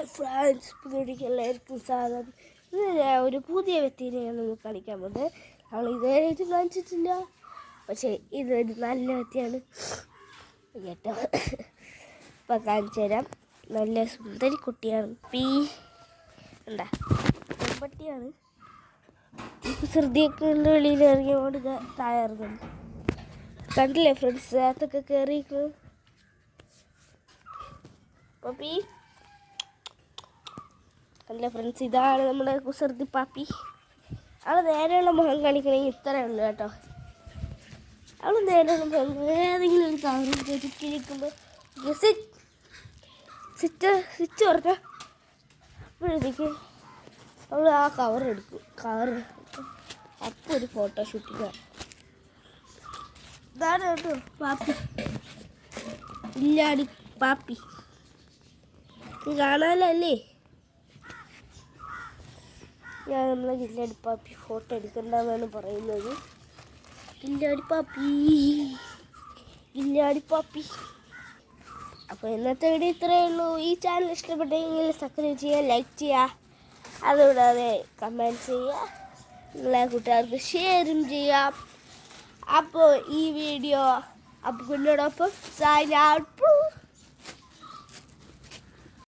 Hi friends, പുതിയ എല്ലാവർക്കും സ്വാഗതം. ഇന്ന് ഒരു പുതിയ വ്യക്തിനെയാണ് നമ്മൾ കളിക്കാൻ പോകുന്നത്. നമ്മൾ ഇതുവരെയായിട്ട് കാണിച്ചിട്ടില്ല, പക്ഷേ ഇതൊരു നല്ല വ്യക്തിയാണ് കേട്ടോ. ഇപ്പം കാണിച്ചു തരാം. നല്ല സുന്ദരി കുട്ടിയാണ്. എന്താ പെൺപട്ടിയാണ്. ശ്രദ്ധയൊക്കെ വെളിയിൽ ഇറങ്ങിയോണ്ട് താഴെ ഇറങ്ങുന്നു. കണ്ടില്ലേ ഫ്രണ്ട്സ്, അകത്തൊക്കെ കയറിയിരിക്കുന്നു. പപ്പി അല്ല ഫ്രണ്ട്സ്, ഇതാണ് നമ്മുടെ കുസൃതി പാപ്പി. അവൾ നേരെയുള്ള മുഖം കാണിക്കണമെങ്കിൽ ഇത്രയേ ഉള്ളൂ കേട്ടോ. അവൾ നേരെയുള്ള മുഖം ഏതെങ്കിലും ഒരു കവറിൽ കയറ്റിയിരിക്കുമ്പോൾ സ്വിച്ച് പറഞ്ഞാൽ അപ്പോഴത്തേക്ക് അവൾ ആ കവർ എടുക്കും. അപ്പോൾ ഒരു ഫോട്ടോ ഷൂട്ടിങ്. ഇതാണ് കേട്ടോ പാപ്പി, ഇല്ലാടി പാപ്പി. നീ കാണാനല്ലേ ഞാൻ നമ്മളെ ഗില്ലാടി പാപ്പി ഫോട്ടോ എടുക്കണ്ടെന്നാണ് പറയുന്നത്. ഗില്ലാടി പാപ്പി. അപ്പോൾ ഇന്നത്തെ വീഡിയോ ഇത്രയേ ഉള്ളൂ. ഈ ചാനൽ ഇഷ്ടപ്പെട്ടെങ്കിൽ സബ്സ്ക്രൈബ് ചെയ്യുക, ലൈക്ക് ചെയ്യുക, അതുകൂടാതെ കമൻറ്റ് ചെയ്യുക, നിങ്ങളെ കൂട്ടുകാർക്ക് ഷെയറും ചെയ്യാം. അപ്പോൾ ഈ വീഡിയോ അപ്പുവിനോടൊപ്പം സൈൻ ഔട്ട്.